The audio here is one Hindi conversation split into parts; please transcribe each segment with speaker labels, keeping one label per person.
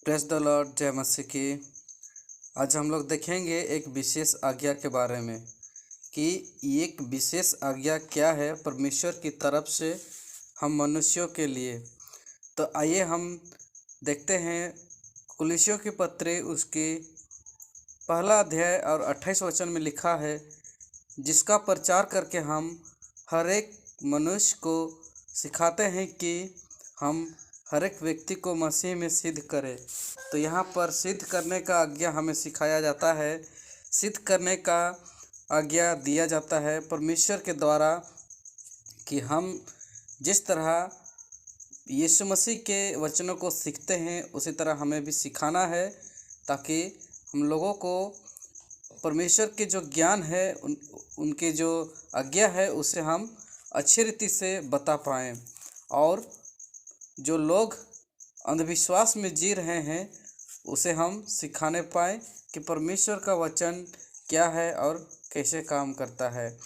Speaker 1: प्रेस द लॉर्ड, जय मसीह की। आज हम लोग देखेंगे एक विशेष आज्ञा के बारे में कि एक विशेष आज्ञा क्या है परमेश्वर की तरफ से हम मनुष्यों के लिए। तो आइए हम देखते हैं कुलिसियों की पत्री उसकी पहला अध्याय और 28 वचन में लिखा है, जिसका प्रचार करके हम हर एक मनुष्य को सिखाते हैं कि हम हर एक व्यक्ति को मसीह में सिद्ध करें। तो यहाँ पर सिद्ध करने का आज्ञा हमें सिखाया जाता है, सिद्ध करने का आज्ञा दिया जाता है परमेश्वर के द्वारा कि हम जिस तरह यीशु मसीह के वचनों को सीखते हैं उसी तरह हमें भी सिखाना है, ताकि हम लोगों को परमेश्वर के जो ज्ञान है उनके जो आज्ञा है उसे हम अच्छी रीति से बता पाएँ, और जो लोग अंधविश्वास में जी रहे हैं उसे हम सिखाने पाएँ कि परमेश्वर का वचन क्या है और कैसे काम करता है।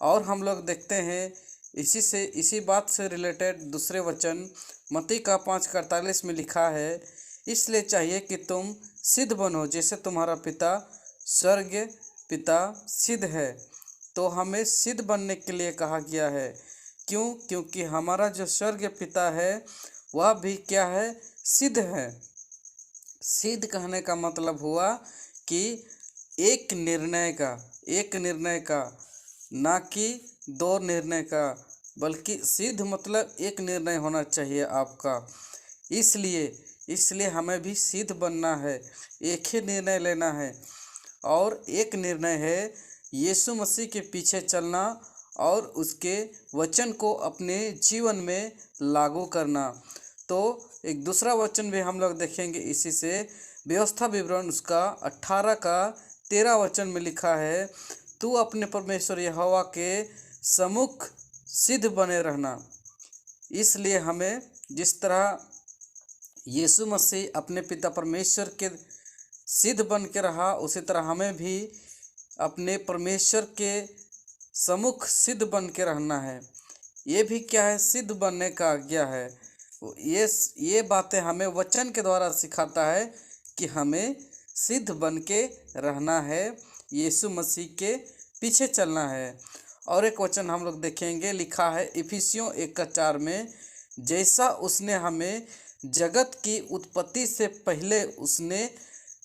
Speaker 1: और हम लोग देखते हैं इसी बात से रिलेटेड दूसरे वचन मत्ती का 5:48 में लिखा है, इसलिए चाहिए कि तुम सिद्ध बनो जैसे तुम्हारा पिता स्वर्गीय पिता सिद्ध है। तो हमें सिद्ध बनने के लिए कहा गया है। क्यों? क्योंकि हमारा जो स्वर्गीय पिता है वह भी क्या है? सिद्ध है। सिद्ध कहने का मतलब हुआ कि एक निर्णय का, ना कि दो निर्णय का, बल्कि सिद्ध मतलब एक निर्णय होना चाहिए आपका। इसलिए हमें भी सिद्ध बनना है, एक ही निर्णय लेना है, और एक निर्णय है यीशु मसीह के पीछे चलना और उसके वचन को अपने जीवन में लागू करना। तो एक दूसरा वचन भी हम लोग देखेंगे इसी से, व्यवस्था विवरण उसका 18 का 13 वचन में लिखा है, तू अपने परमेश्वर यहोवा के सम्मुख सिद्ध बने रहना। इसलिए हमें जिस तरह यीशु मसीह अपने पिता परमेश्वर के सिद्ध बन के रहा, उसी तरह हमें भी अपने परमेश्वर के सम्मुख सिद्ध बन के रहना है। ये भी क्या है? सिद्ध बनने का आज्ञा है। ये बातें हमें वचन के द्वारा सिखाता है कि हमें सिद्ध बन के रहना है, यीशु मसीह के पीछे चलना है। और एक वचन हम लोग देखेंगे, लिखा है इफिसियों 1:4 में, जैसा उसने हमें जगत की उत्पत्ति से पहले उसने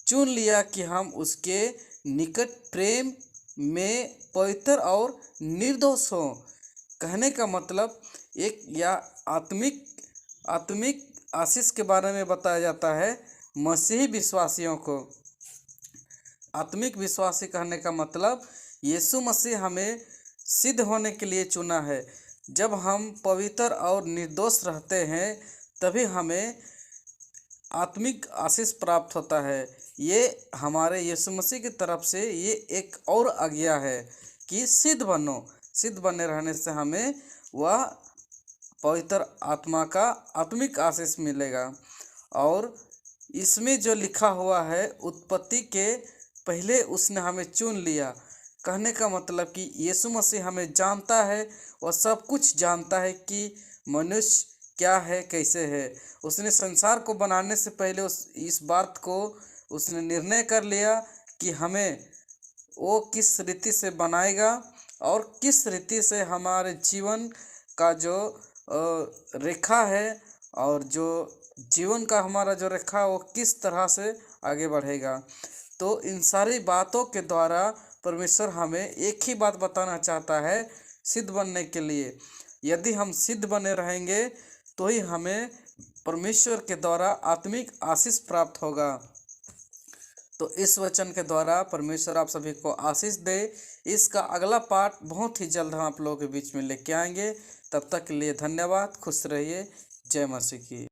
Speaker 1: चुन लिया कि हम उसके निकट प्रेम में पवित्र और निर्दोष हों। कहने का मतलब एक या आत्मिक आशीष के बारे में बताया जाता है मसीही विश्वासियों को। आत्मिक विश्वासी कहने का मतलब यीशु मसीह हमें सिद्ध होने के लिए चुना है। जब हम पवित्र और निर्दोष रहते हैं तभी हमें आत्मिक आशीष प्राप्त होता है। ये हमारे यीशु मसीह की तरफ से ये एक और आज्ञा है कि सिद्ध बनो। सिद्ध बने रहने से हमें वह पवित्र आत्मा का आत्मिक आशीष मिलेगा। और इसमें जो लिखा हुआ है, उत्पत्ति के पहले उसने हमें चुन लिया, कहने का मतलब कि यीशु मसीह हमें जानता है, वह सब कुछ जानता है कि मनुष्य क्या है, कैसे है। उसने संसार को बनाने से पहले इस बात को उसने निर्णय कर लिया कि हमें वो किस रीति से बनाएगा और किस रीति से हमारे जीवन का जो रेखा है और जो जीवन का हमारा जो रेखा वो किस तरह से आगे बढ़ेगा। तो इन सारी बातों के द्वारा परमेश्वर हमें एक ही बात बताना चाहता है सिद्ध बनने के लिए। यदि हम सिद्ध बने रहेंगे तो ही हमें परमेश्वर के द्वारा आत्मिक आशीष प्राप्त होगा। तो इस वचन के द्वारा परमेश्वर आप सभी को आशीष दे। इसका अगला पार्ट बहुत ही जल्द हम आप लोगों के बीच में लेके आएंगे। तब तक के लिए धन्यवाद। खुश रहिए। जय मसीह की।